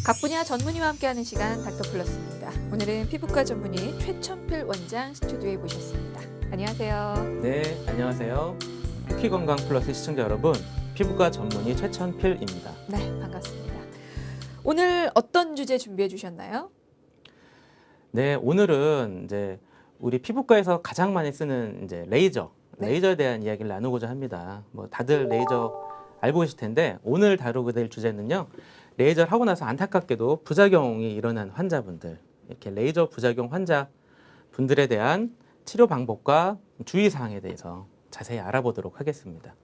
각 분야 전문의와 함께하는 시간 닥터플러스입니다. 오늘은 피부과 전문의 최천필 원장 스튜디오에 모셨습니다. 안녕하세요. 네, 안녕하세요. 쿠키건강 플러스 시청자 여러분, 피부과 전문의 최천필입니다. 네, 반갑습니다. 오늘 어떤 주제 준비해 주셨나요? 네, 오늘은 이제 우리 피부과에서 가장 많이 쓰는 이제 레이저에 대한 이야기를 나누고자 합니다. 뭐 다들 레이저 알고 계실 텐데 오늘 다루게 될 주제는요. 레이저를 하고 나서 안타깝게도 부작용이 일어난 환자분들, 이렇게 레이저 부작용 환자분들에 대한 치료 방법과 주의사항에 대해서 자세히 알아보도록 하겠습니다.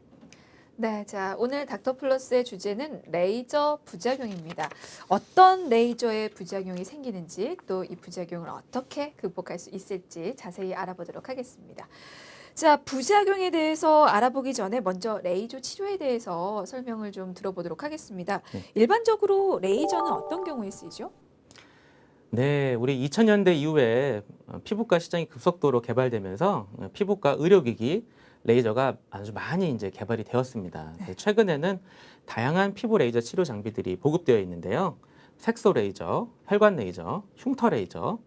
네, 자 오늘 닥터플러스의 주제는 레이저 부작용입니다. 어떤 레이저의 부작용이 생기는지 또 이 부작용을 어떻게 극복할 수 있을지 자세히 알아보도록 하겠습니다. 자, 부작용에 대해서 알아보기 전에 먼저 레이저 치료에 대해서 설명을 좀 들어보도록 하겠습니다. 네. 일반적으로 레이저는 어떤 경우에 쓰이죠? 네, 우리 2000년대 이후에 피부과 시장이 급속도로 개발되면서 피부과 의료기기 레이저가 아주 많이 이제 개발이 되었습니다. 네. 최근에는 다양한 피부 레이저 치료 장비들이 보급되어 있는데요. 색소 레이저, 혈관 레이저, 흉터 레이저,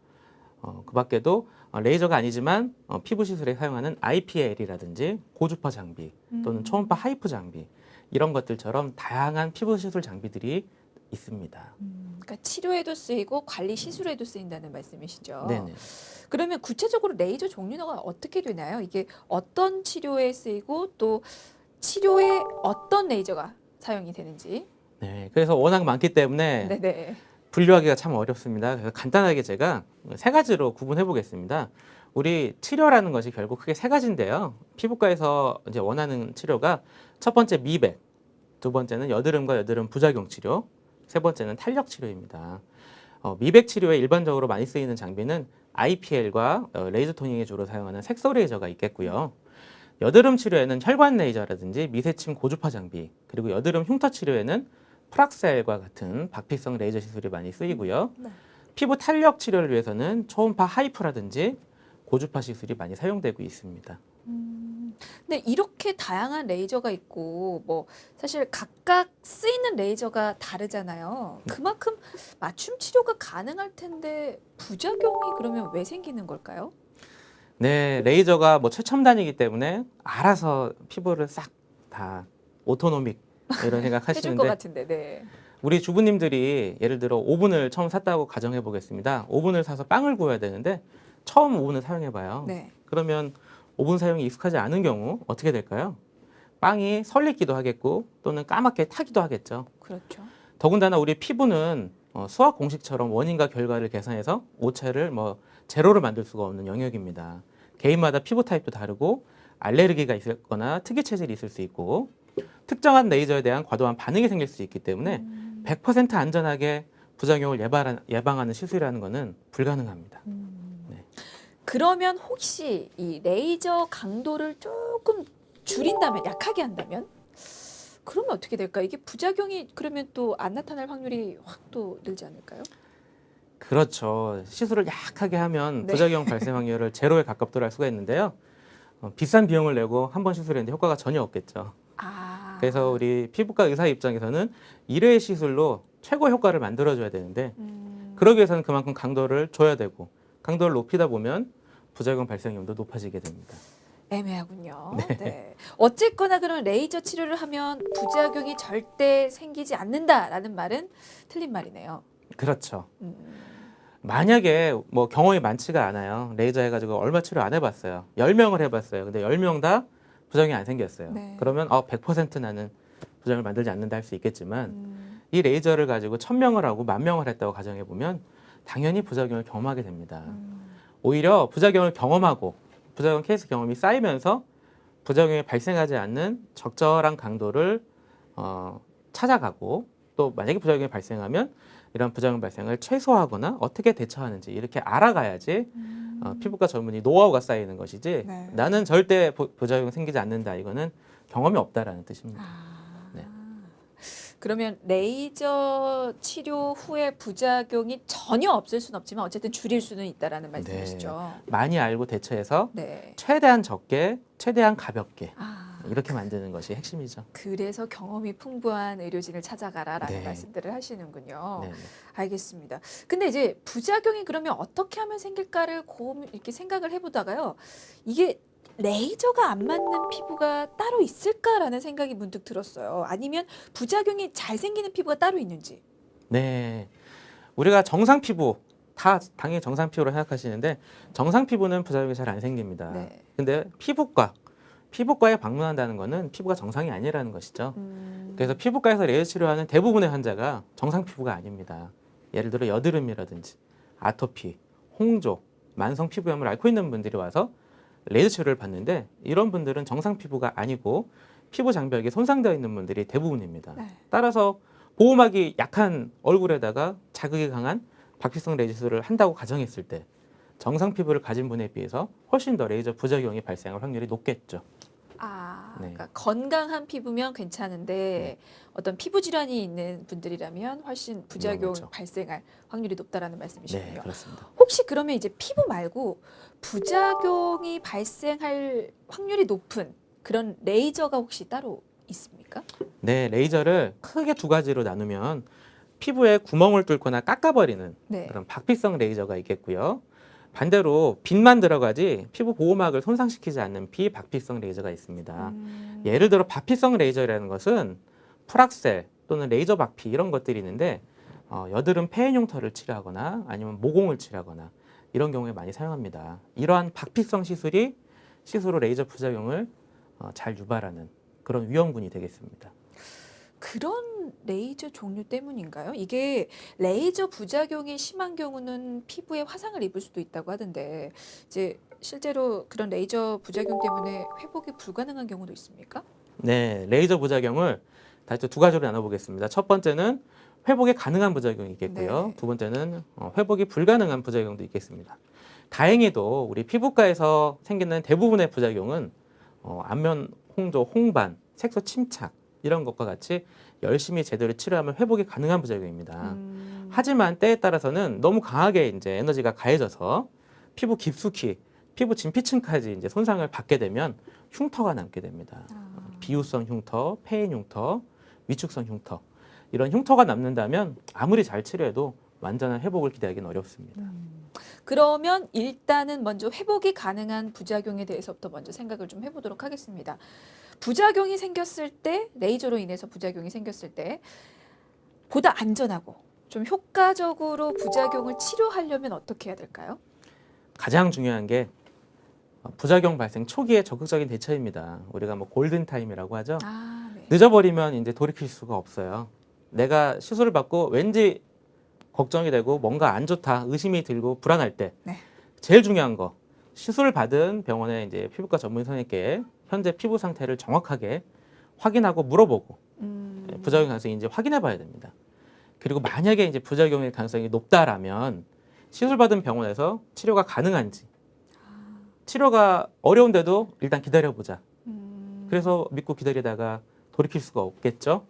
그 밖에도 레이저가 아니지만 피부 시술에 사용하는 IPL이라든지 고주파 장비 또는 초음파 하이프 장비 이런 것들처럼 다양한 피부 시술 장비들이 있습니다. 그러니까 치료에도 쓰이고 관리 시술에도 쓰인다는 말씀이시죠? 네네. 그러면 구체적으로 레이저 종류가 어떻게 되나요? 이게 어떤 치료에 쓰이고 또 치료에 어떤 레이저가 사용이 되는지? 네, 그래서 워낙 많기 때문에 네네. 분류하기가 참 어렵습니다. 그래서 간단하게 제가 세 가지로 구분해 보겠습니다. 우리 치료라는 것이 결국 크게 세 가지인데요. 피부과에서 이제 원하는 치료가 첫 번째 미백, 두 번째는 여드름과 여드름 부작용 치료, 세 번째는 탄력 치료입니다. 미백 치료에 일반적으로 많이 쓰이는 장비는 IPL과 레이저 토닝에 주로 사용하는 색소 레이저가 있겠고요. 여드름 치료에는 혈관 레이저라든지 미세침 고주파 장비, 그리고 여드름 흉터 치료에는 프락셀과 같은 박피성 레이저 시술이 많이 쓰이고요. 네. 피부 탄력 치료를 위해서는 초음파 하이프라든지 고주파 시술이 많이 사용되고 있습니다. 근데 이렇게 다양한 레이저가 있고 뭐 사실 각각 쓰이는 레이저가 다르잖아요. 그만큼 맞춤 치료가 가능할 텐데 부작용이 그러면 왜 생기는 걸까요? 네, 레이저가 뭐 최첨단이기 때문에 알아서 피부를 싹 다 오토노믹 이런 해줄 것 생각하시는데 같은데, 네. 우리 주부님들이 예를 들어 오븐을 처음 샀다고 가정해 보겠습니다. 오븐을 사서 빵을 구워야 되는데 처음 오븐을 사용해 봐요. 네. 그러면 오븐 사용이 익숙하지 않은 경우 어떻게 될까요? 빵이 설리기도 하겠고 또는 까맣게 타기도 하겠죠. 그렇죠. 더군다나 우리 피부는 수학 공식처럼 원인과 결과를 계산해서 오차를 뭐 제로를 만들 수가 없는 영역입니다. 개인마다 피부 타입도 다르고 알레르기가 있거나 특이 체질이 있을 수 있고 특정한 레이저에 대한 과도한 반응이 생길 수 있기 때문에 100% 안전하게 부작용을 예방하는 시술이라는 것은 불가능합니다. 네. 그러면 혹시 이 레이저 강도를 조금 줄인다면, 약하게 한다면? 그러면 어떻게 될까요? 이게 부작용이 그러면 또 안 나타날 확률이 확 또 늘지 않을까요? 그렇죠. 시술을 약하게 하면 네. 부작용 발생 확률을 제로에 가깝도록 할 수가 있는데요. 비싼 비용을 내고 한 번 시술했는데 효과가 전혀 없겠죠. 아. 그래서 우리 피부과 의사 입장에서는 1회 시술로 최고 효과를 만들어줘야 되는데 그러기 위해서는 그만큼 강도를 줘야 되고 강도를 높이다 보면 부작용 발생 위험도 높아지게 됩니다. 애매하군요. 네. 네. 어쨌거나 그런 레이저 치료를 하면 부작용이 절대 생기지 않는다라는 말은 틀린 말이네요. 그렇죠. 음. 만약에 뭐 경험이 많지가 않아요. 레이저 해가지고 얼마 치료 안 해봤어요. 10명을 해봤어요. 근데 10명 다 부작용이 안 생겼어요. 네. 그러면 100% 나는 부작용을 만들지 않는다 할 수 있겠지만 이 레이저를 가지고 1000명을 하고 10,000명을 했다고 가정해보면 당연히 부작용을 경험하게 됩니다. 오히려 부작용을 경험하고 부작용 케이스 경험이 쌓이면서 부작용이 발생하지 않는 적절한 강도를 찾아가고 또 만약에 부작용이 발생하면 이런 부작용 발생을 최소화하거나 어떻게 대처하는지 이렇게 알아가야지 피부과 전문의 노하우가 쌓이는 것이지 네. 나는 절대 부작용 생기지 않는다 이거는 경험이 없다라는 뜻입니다. 네. 그러면 레이저 치료 후에 부작용이 전혀 없을 수는 없지만 어쨌든 줄일 수는 있다라는 말씀이시죠. 많이 알고 대처해서 네. 최대한 적게 최대한 가볍게 아. 이렇게 만드는 것이 핵심이죠. 그래서 경험이 풍부한 의료진을 찾아가라라는 네. 말씀들을 하시는군요. 네. 알겠습니다. 근데 이제 부작용이 그러면 어떻게 하면 생길까를 이렇게 생각을 해보다가요. 이게 레이저가 안 맞는 피부가 따로 있을까라는 생각이 문득 들었어요. 아니면 부작용이 잘 생기는 피부가 따로 있는지. 네. 우리가 정상 피부 다 당연히 정상 피부로 생각하시는데 정상 피부는 부작용이 잘 안 생깁니다. 네. 근데 피부과에 방문한다는 것은 피부가 정상이 아니라는 것이죠. 그래서 피부과에서 레이저 치료하는 대부분의 환자가 정상 피부가 아닙니다. 예를 들어 여드름이라든지 아토피, 홍조, 만성 피부염을 앓고 있는 분들이 와서 레이저 치료를 받는데 이런 분들은 정상 피부가 아니고 피부 장벽이 손상되어 있는 분들이 대부분입니다. 네. 따라서 보호막이 약한 얼굴에다가 자극이 강한 박피성 레이저 치료를 한다고 가정했을 때 정상 피부를 가진 분에 비해서 훨씬 더 레이저 부작용이 발생할 확률이 높겠죠. 네. 그러니까 건강한 피부면 괜찮은데 어떤 피부 질환이 있는 분들이라면 훨씬 부작용 위험하죠. 발생할 확률이 높다라는 네, 말씀이시군요. 그렇습니다. 혹시 그러면 이제 피부 말고 부작용이 발생할 확률이 높은 그런 레이저가 혹시 따로 있습니까? 네, 레이저를 크게 두 가지로 나누면 피부에 구멍을 뚫거나 깎아버리는 네. 그런 박피성 레이저가 있겠고요. 반대로 빛만 들어가지 피부 보호막을 손상시키지 않는 비박피성 레이저가 있습니다. 예를 들어 박피성 레이저라는 것은 풀악셀 또는 레이저 박피 이런 것들이 있는데 여드름 폐인 흉터를 치료하거나 아니면 모공을 치료하거나 이런 경우에 많이 사용합니다. 이러한 박피성 시술이 시술로 레이저 부작용을 잘 유발하는 그런 위험군이 되겠습니다. 그런 레이저 종류 때문인가요? 이게 레이저 부작용이 심한 경우는 피부에 화상을 입을 수도 있다고 하던데 이제 실제로 그런 레이저 부작용 때문에 회복이 불가능한 경우도 있습니까? 네, 레이저 부작용을 다시 또 두 가지로 나눠보겠습니다. 첫 번째는 회복이 가능한 부작용이 있겠고요. 네. 두 번째는 회복이 불가능한 부작용도 있겠습니다. 다행히도 우리 피부과에서 생기는 대부분의 부작용은 안면 홍조, 홍반, 색소 침착 이런 것과 같이 열심히 제대로 치료하면 회복이 가능한 부작용입니다. 하지만 때에 따라서는 너무 강하게 이제 에너지가 가해져서 피부 깊숙이 피부 진피층까지 이제 손상을 받게 되면 흉터가 남게 됩니다. 비유성 흉터, 폐인 흉터, 위축성 흉터 이런 흉터가 남는다면 아무리 잘 치료해도 완전한 회복을 기대하기는 어렵습니다. 그러면 일단은 먼저 회복이 가능한 부작용에 대해서부터 먼저 생각을 좀 해보도록 하겠습니다. 부작용이 생겼을 때, 레이저로 인해서 부작용이 생겼을 때 보다 안전하고 좀 효과적으로 부작용을 치료하려면 어떻게 해야 될까요? 가장 중요한 게 부작용 발생 초기의 적극적인 대처입니다. 우리가 뭐 골든 타임이라고 하죠. 네. 늦어버리면 이제 돌이킬 수가 없어요. 내가 시술을 받고 왠지 걱정이 되고 뭔가 안 좋다 의심이 들고 불안할 때 네. 제일 중요한 거 시술을 받은 병원의 이제 피부과 전문 선생님께 현재 피부 상태를 정확하게 확인하고 물어보고 부작용 가능성이 이제 확인해 봐야 됩니다. 그리고 만약에 이제 부작용일 가능성이 높다라면 시술 받은 병원에서 치료가 가능한지 치료가 어려운데도 일단 기다려보자. 그래서 믿고 기다리다가 돌이킬 수가 없겠죠.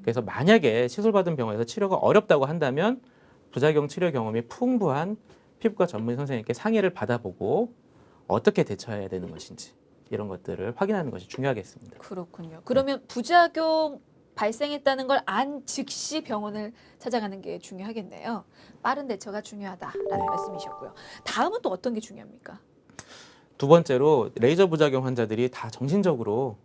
그래서 만약에 시술 받은 병원에서 치료가 어렵다고 한다면 부작용 치료 경험이 풍부한 피부과 전문 선생님께 상의를 받아보고 어떻게 대처해야 되는 것인지 이런 것들을 확인하는 것이 중요하겠습니다. 그렇군요. 그러면 부작용 발생했다는 걸 안 즉시 병원을 찾아가는 게 중요하겠네요. 빠른 대처가 중요하다라는 네. 말씀이셨고요. 다음은 또 어떤 게 중요합니까? 두 번째로 레이저 부작용 환자들이 다 정신적으로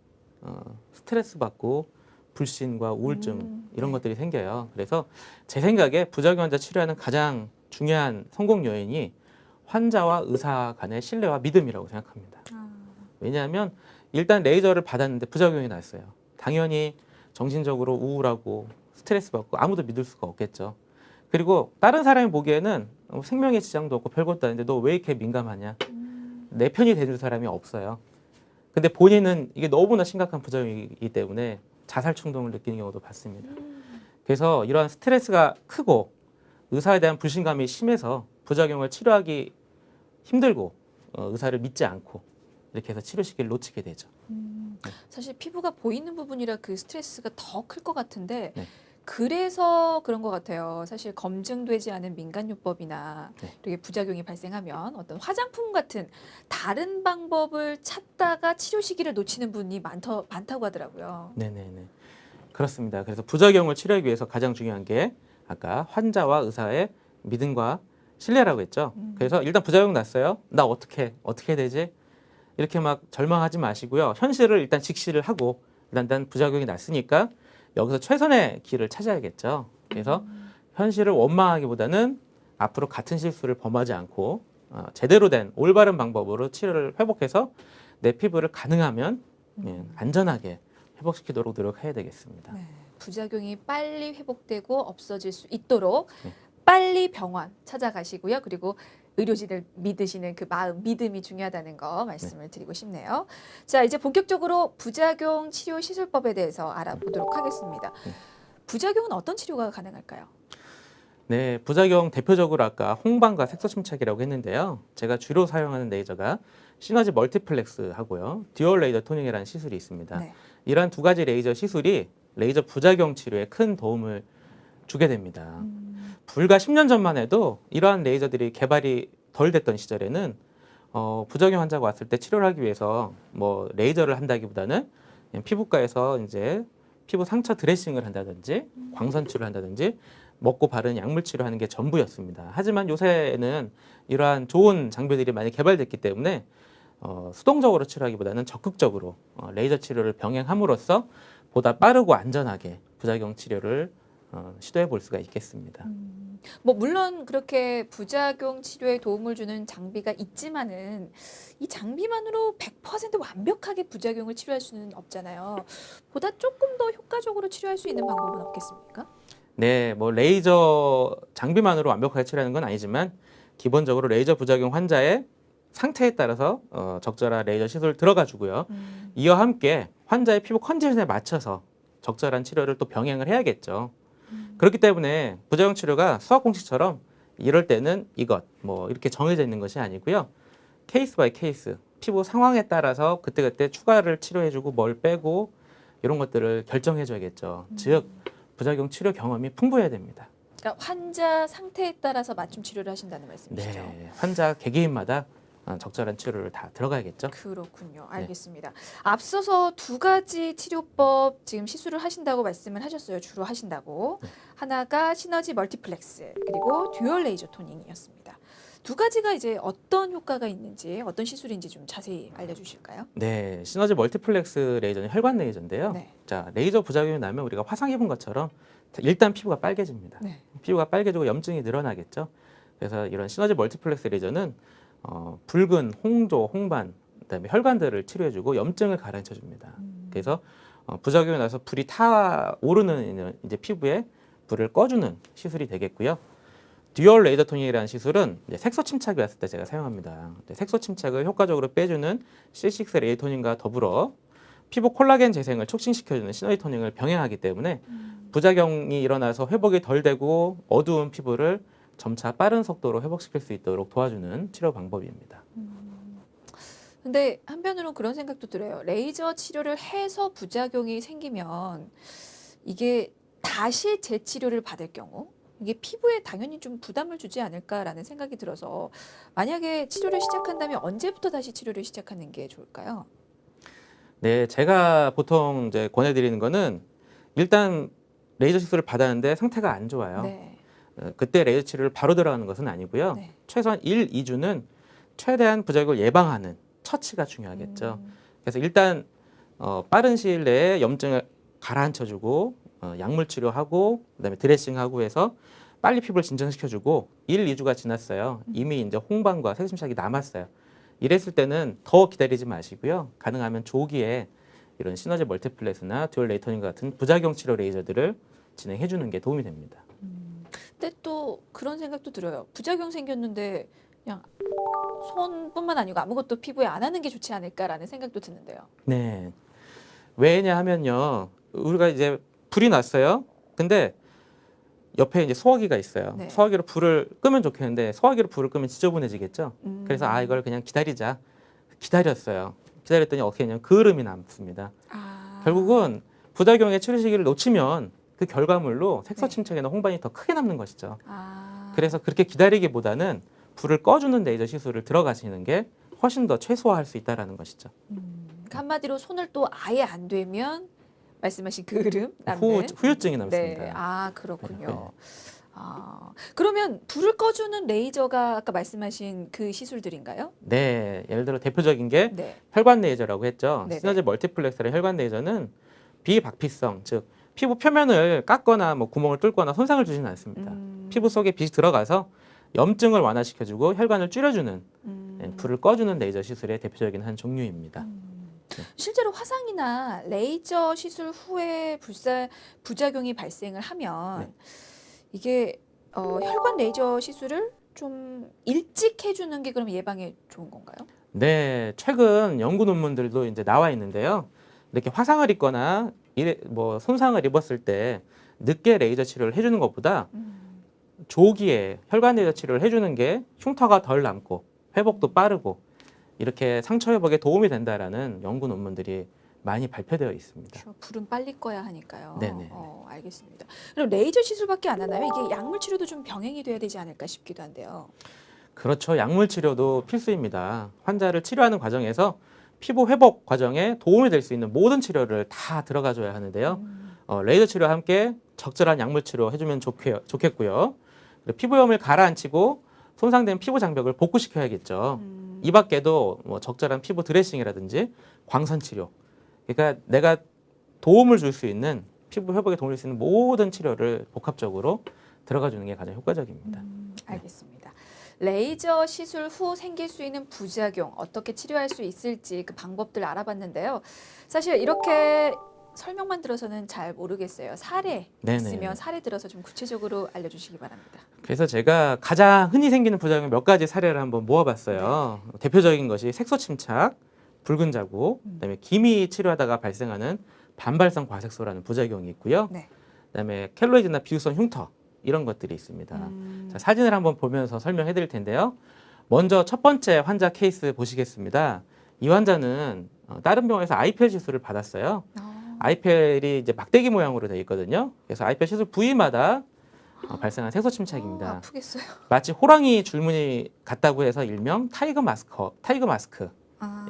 스트레스 받고 불신과 우울증 이런 네. 것들이 생겨요. 그래서 제 생각에 부작용 환자 치료하는 가장 중요한 성공 요인이 환자와 의사 간의 신뢰와 믿음이라고 생각합니다. 왜냐하면 일단 레이저를 받았는데 부작용이 났어요. 당연히 정신적으로 우울하고 스트레스 받고 아무도 믿을 수가 없겠죠. 그리고 다른 사람이 보기에는 생명에 지장도 없고 별것도 아닌데 너 왜 이렇게 민감하냐? 내 편이 돼줄 사람이 없어요. 근데 본인은 이게 너무나 심각한 부작용이기 때문에 자살 충동을 느끼는 경우도 봤습니다. 그래서 이러한 스트레스가 크고 의사에 대한 불신감이 심해서 부작용을 치료하기 힘들고 의사를 믿지 않고 이렇게 해서 치료 시기를 놓치게 되죠. 사실 피부가 보이는 부분이라 그 스트레스가 더 클 것 같은데 네. 그래서 그런 것 같아요. 사실 검증되지 않은 민간요법이나 네. 이렇게 부작용이 발생하면 어떤 화장품 같은 다른 방법을 찾다가 치료 시기를 놓치는 분이 많다고 하더라고요. 네네네. 그렇습니다. 그래서 부작용을 치료하기 위해서 가장 중요한 게 아까 환자와 의사의 믿음과 신뢰라고 했죠. 그래서 일단 부작용 났어요. 나 어떻게 해야 되지? 이렇게 막 절망하지 마시고요. 현실을 일단 직시를 하고 일단 부작용이 났으니까 여기서 최선의 길을 찾아야겠죠. 그래서 현실을 원망하기보다는 앞으로 같은 실수를 범하지 않고 제대로 된 올바른 방법으로 치료를 회복해서 내 피부를 가능하면 안전하게 회복시키도록 노력해야 되겠습니다. 네, 부작용이 빨리 회복되고 없어질 수 있도록 네. 빨리 병원 찾아가시고요. 그리고 의료진을 믿으시는 그 마음, 믿음이 중요하다는 거 말씀을 드리고 싶네요. 자, 이제 본격적으로 부작용 치료 시술법에 대해서 알아보도록 하겠습니다. 네. 부작용은 어떤 치료가 가능할까요? 네, 부작용 대표적으로 아까 홍반과 색소 침착이라고 했는데요. 제가 주로 사용하는 레이저가 시너지 멀티플렉스 하고요. 듀얼 레이저 토닝이라는 시술이 있습니다. 네. 이러한 두 가지 레이저 시술이 레이저 부작용 치료에 큰 도움을 주게 됩니다. 불과 10년 전만 해도 이러한 레이저들이 개발이 덜 됐던 시절에는 부작용 환자가 왔을 때 치료를 하기 위해서 뭐 레이저를 한다기보다는 그냥 피부과에서 이제 피부 상처 드레싱을 한다든지 광선 치료를 한다든지 먹고 바르는 약물 치료하는 게 전부였습니다. 하지만 요새는 이러한 좋은 장비들이 많이 개발됐기 때문에 수동적으로 치료하기보다는 적극적으로 레이저 치료를 병행함으로써 보다 빠르고 안전하게 부작용 치료를 시도해 볼 수가 있겠습니다. 뭐 물론 그렇게 부작용 치료에 도움을 주는 장비가 있지만은 이 장비만으로 100% 완벽하게 부작용을 치료할 수는 없잖아요. 보다 조금 더 효과적으로 치료할 수 있는 방법은 없겠습니까? 네, 뭐 레이저 장비만으로 완벽하게 치료하는 건 아니지만 기본적으로 레이저 부작용 환자의 상태에 따라서 적절한 레이저 시술 들어가 주고요. 이와 함께 환자의 피부 컨디션에 맞춰서 적절한 치료를 또 병행을 해야겠죠. 그렇기 때문에 부작용 치료가 수학 공식처럼 이럴 때는 이것 뭐 이렇게 정해져 있는 것이 아니고요. 케이스 바이 케이스 피부 상황에 따라서 그때그때 추가를 치료해주고 뭘 빼고 이런 것들을 결정해줘야겠죠. 즉 부작용 치료 경험이 풍부해야 됩니다. 그러니까 환자 상태에 따라서 맞춤 치료를 하신다는 말씀이시죠? 네, 환자 개개인마다 적절한 치료를 다 들어가야겠죠. 그렇군요. 알겠습니다. 앞서서 두 가지 치료법 지금 시술을 하신다고 말씀을 하셨어요. 주로 하신다고. 네. 하나가 시너지 멀티플렉스 그리고 듀얼 레이저 토닝이었습니다. 두 가지가 이제 어떤 효과가 있는지 어떤 시술인지 좀 자세히 알려주실까요? 네, 시너지 멀티플렉스 레이저는 혈관 레이저인데요. 네. 자, 레이저 부작용이 나면 우리가 화상 입은 것처럼 일단 피부가 빨개집니다. 네. 피부가 빨개지고 염증이 늘어나겠죠. 그래서 이런 시너지 멀티플렉스 레이저는 붉은 홍조, 홍반, 그다음에 혈관들을 치료해주고 염증을 가라앉혀줍니다. 그래서 부작용이 나서 불이 타오르는 이제 피부에 불을 꺼주는 시술이 되겠고요. 듀얼 레이저 토닝이라는 시술은 이제 색소 침착이 왔을 때 제가 사용합니다. 색소 침착을 효과적으로 빼주는 C6 레이저 토닝과 더불어 피부 콜라겐 재생을 촉진시켜주는 시너지 토닝을 병행하기 때문에 부작용이 일어나서 회복이 덜 되고 어두운 피부를 점차 빠른 속도로 회복시킬 수 있도록 도와주는 치료 방법입니다. 근데 한편으로는 그런 생각도 들어요. 레이저 치료를 해서 부작용이 생기면 이게 다시 재치료를 받을 경우 이게 피부에 당연히 좀 부담을 주지 않을까라는 생각이 들어서 만약에 치료를 시작한다면 언제부터 다시 치료를 시작하는 게 좋을까요? 네, 제가 보통 이제 권해드리는 거는 일단 레이저 시술을 받았는데 상태가 안 좋아요. 네. 그때 레이저 치료를 바로 들어가는 것은 아니고요. 네. 최소한 1, 2주는 최대한 부작용을 예방하는 처치가 중요하겠죠. 그래서 일단 빠른 시일 내에 염증을 가라앉혀주고 약물 치료하고 그다음에 드레싱하고 해서 빨리 피부를 진정시켜주고 1, 2주가 지났어요. 이미 이제 홍반과 색침착이 남았어요. 이랬을 때는 더 기다리지 마시고요. 가능하면 조기에 이런 시너지 멀티플렉스나 듀얼 레이터닝 같은 부작용 치료 레이저들을 진행해 주는 게 도움이 됩니다. 근데 또 그런 생각도 들어요. 부작용 생겼는데 그냥 손뿐만 아니고 아무것도 피부에 안 하는 게 좋지 않을까라는 생각도 드는데요. 네. 왜냐하면요. 우리가 이제 불이 났어요. 근데 옆에 이제 소화기가 있어요. 네. 소화기로 불을 끄면 좋겠는데 소화기로 불을 끄면 지저분해지겠죠. 그래서 이걸 그냥 기다리자. 기다렸어요. 기다렸더니 어떻게 했냐면 그을음이 남습니다. 아. 결국은 부작용의 치료 시기를 놓치면 그 결과물로 색소 네. 침착이나 홍반이 더 크게 남는 것이죠. 아. 그래서 그렇게 기다리기보다는 불을 꺼주는 레이저 시술을 들어가시는 게 훨씬 더 최소화할 수 있다라는 것이죠. 그러니까 한마디로 손을 또 아예 안 대면 말씀하신 그 흐름 남는. 후유증이 남습니다. 네. 아, 그렇군요. 네. 아, 그러면 불을 꺼주는 레이저가 아까 말씀하신 그 시술들인가요? 네, 예를 들어 대표적인 게 네. 혈관 레이저라고 했죠. 네네. 시너지 멀티플렉스의 혈관 레이저는 비박피성, 즉 피부 표면을 깎거나 뭐 구멍을 뚫거나 손상을 주지는 않습니다. 피부 속에 빛이 들어가서 염증을 완화시켜주고 혈관을 줄여주는 불을 꺼주는 레이저 시술의 대표적인 한 종류입니다. 실제로 화상이나 레이저 시술 후에 부작용이 발생을 하면 네. 이게 혈관 레이저 시술을 좀 일찍 해주는 게 그럼 예방에 좋은 건가요? 네, 최근 연구 논문들도 이제 나와 있는데요. 이렇게 화상을 입거나 뭐 손상을 입었을 때 늦게 레이저 치료를 해주는 것보다 조기에 혈관 레이저 치료를 해주는 게 흉터가 덜 남고 회복도 빠르고 이렇게 상처 회복에 도움이 된다라는 연구 논문들이 많이 발표되어 있습니다. 그렇죠. 불은 빨리 꺼야 하니까요. 네네. 알겠습니다. 그럼 레이저 시술밖에 안 하나요? 이게 약물 치료도 좀 병행이 돼야 되지 않을까 싶기도 한데요. 그렇죠. 약물 치료도 필수입니다. 환자를 치료하는 과정에서 피부 회복 과정에 도움이 될 수 있는 모든 치료를 다 들어가줘야 하는데요. 레이저 치료와 함께 적절한 약물 치료 해주면 좋겠고요. 그리고 피부염을 가라앉히고 손상된 피부 장벽을 복구시켜야겠죠. 이 밖에도 뭐 적절한 피부 드레싱이라든지 광선 치료. 그러니까 내가 도움을 줄 수 있는 피부 회복에 도움을 줄 수 있는 모든 치료를 복합적으로 들어가 주는 게 가장 효과적입니다. 알겠습니다. 레이저 시술 후 생길 수 있는 부작용, 어떻게 치료할 수 있을지 그 방법들 알아봤는데요. 사실 이렇게 설명만 들어서는 잘 모르겠어요. 사례 네네. 있으면 사례 들어서 좀 구체적으로 알려주시기 바랍니다. 그래서 제가 가장 흔히 생기는 부작용 몇 가지 사례를 한번 모아봤어요. 대표적인 것이 색소 침착, 붉은 자국, 그다음에 기미 치료하다가 발생하는 반발성 과색소라는 부작용이 있고요. 네. 그다음에 켈로이드나 비후성 흉터 이런 것들이 있습니다. 자, 사진을 한번 보면서 설명해 드릴 텐데요. 먼저 첫 번째 환자 케이스 보시겠습니다. 이 환자는 다른 병원에서 IPL 시술을 받았어요. IPL이 이제 막대기 모양으로 되어 있거든요. 그래서 IPL 시술 부위마다 발생한 색소 침착입니다. 아프겠어요. 마치 호랑이 줄무늬 같다고 해서 일명 타이거 마스크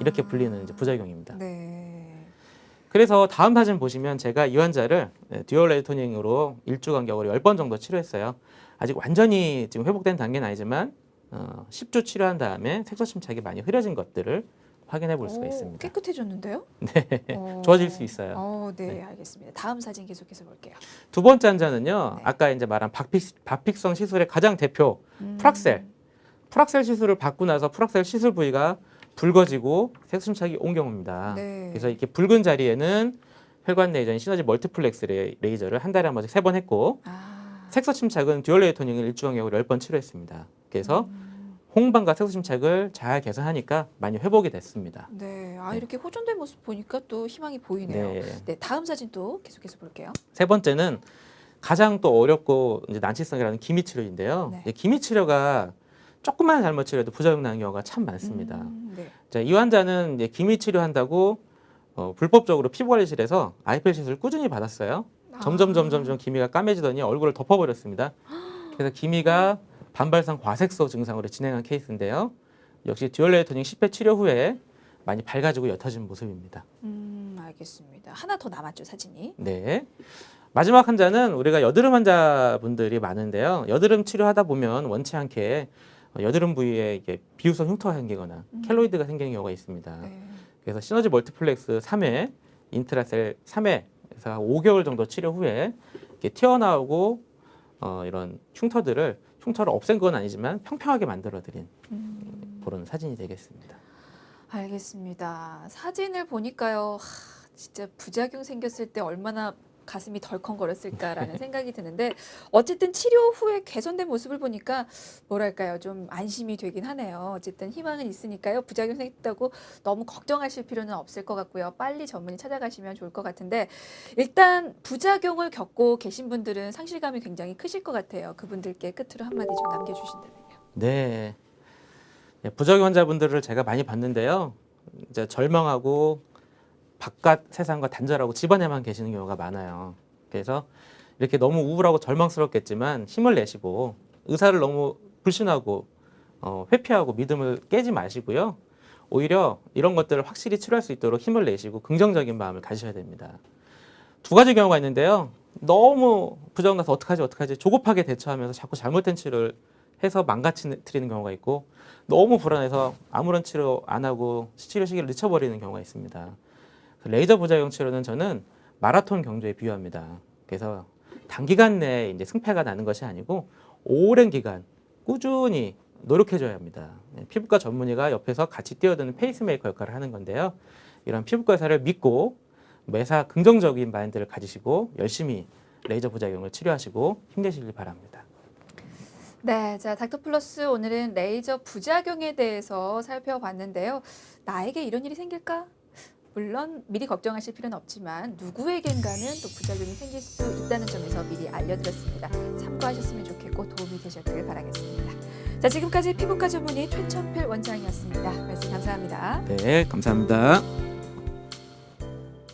이렇게 불리는 이제 부작용입니다. 네. 그래서 다음 사진 보시면 제가 이 환자를 듀얼 레이저 토닝으로 일주 간격으로 10번 정도 치료했어요. 아직 완전히 지금 회복된 단계는 아니지만 10주 치료한 다음에 색소 침착이 많이 흐려진 것들을 확인해 볼 수가 있습니다. 깨끗해졌는데요? 네, 좋아질 수 있어요. 네, 네. 알겠습니다. 다음 사진 계속해서 볼게요. 두 번째 환자는요. 네. 아까 이제 말한 박픽성 시술의 가장 대표 프락셀 시술을 받고 나서 프락셀 시술 부위가 붉어지고 색소 침착이 온 경우입니다. 네. 그래서 이렇게 붉은 자리에는 혈관 레이저인 시너지 멀티플렉스 레이저를 한 달에 한 번씩 3번 했고 색소 침착은 듀얼 레이저 토닝을 일주 간격으로 10번 치료했습니다. 그래서 홍반과 색소 침착을 잘 개선하니까 많이 회복이 됐습니다. 네, 네. 이렇게 호전된 모습 보니까 또 희망이 보이네요. 네. 네, 다음 사진 또 계속해서 볼게요. 세 번째는 가장 또 어렵고 이제 난치성이라는 기미 치료인데요. 네. 이 기미 치료가 조금만 잘못 치료해도 부작용 나는 경우가 참 많습니다. 네. 자, 이 환자는 이제 기미 치료한다고 불법적으로 피부관리실에서 IPL 시술을 꾸준히 받았어요. 점점 기미가 까매지더니 얼굴을 덮어버렸습니다. 그래서 기미가 반발성 과색소 증상으로 진행한 케이스인데요. 역시 듀얼 레이저 토닝 10회 치료 후에 많이 밝아지고 옅어진 모습입니다. 알겠습니다. 하나 더 남았죠, 사진이. 네. 마지막 환자는 우리가 여드름 환자분들이 많은데요. 여드름 치료하다 보면 원치 않게 여드름 부위에 이게 비후성 흉터가 생기거나 켈로이드가 생기는 경우가 있습니다. 네. 그래서 시너지 멀티플렉스 3회, 인트라셀 3회에서 5개월 정도 치료 후에 이렇게 튀어나오고 이런 흉터를 없앤 건 아니지만 평평하게 만들어드린 그런 사진이 되겠습니다. 알겠습니다. 사진을 보니까요, 진짜 부작용 생겼을 때 얼마나 가슴이 덜컹거렸을까라는 생각이 드는데 어쨌든 치료 후에 개선된 모습을 보니까 뭐랄까요, 좀 안심이 되긴 하네요. 어쨌든 희망은 있으니까요. 부작용 생겼다고 너무 걱정하실 필요는 없을 것 같고요. 빨리 전문의 찾아가시면 좋을 것 같은데 일단 부작용을 겪고 계신 분들은 상실감이 굉장히 크실 것 같아요. 그분들께 끝으로 한마디 좀 남겨주신다면요. 네. 부작용 환자분들을 제가 많이 봤는데요. 이제 절망하고 바깥 세상과 단절하고 집안에만 계시는 경우가 많아요. 그래서 이렇게 너무 우울하고 절망스럽겠지만 힘을 내시고 의사를 너무 불신하고 회피하고 믿음을 깨지 마시고요. 오히려 이런 것들을 확실히 치료할 수 있도록 힘을 내시고 긍정적인 마음을 가지셔야 됩니다. 두 가지 경우가 있는데요. 너무 부정나서 어떡하지 조급하게 대처하면서 자꾸 잘못된 치료를 해서 망가뜨리는 경우가 있고 너무 불안해서 아무런 치료 안 하고 치료 시기를 늦춰버리는 경우가 있습니다. 레이저 부작용 치료는 저는 마라톤 경주에 비유합니다. 그래서 단기간 내에 이제 승패가 나는 것이 아니고 오랜 기간 꾸준히 노력해줘야 합니다. 피부과 전문의가 옆에서 같이 뛰어드는 페이스메이커 역할을 하는 건데요. 이런 피부과 의사를 믿고 매사 긍정적인 마인드를 가지시고 열심히 레이저 부작용을 치료하시고 힘내시길 바랍니다. 네, 자, 닥터플러스 오늘은 레이저 부작용에 대해서 살펴봤는데요. 나에게 이런 일이 생길까? 물론 미리 걱정하실 필요는 없지만 누구에겐가는 또 부작용이 생길 수 있다는 점에서 미리 알려드렸습니다. 참고하셨으면 좋겠고 도움이 되셨길 바라겠습니다. 자, 지금까지 피부과 전문의 최천필 원장이었습니다. 말씀 감사합니다. 네, 감사합니다.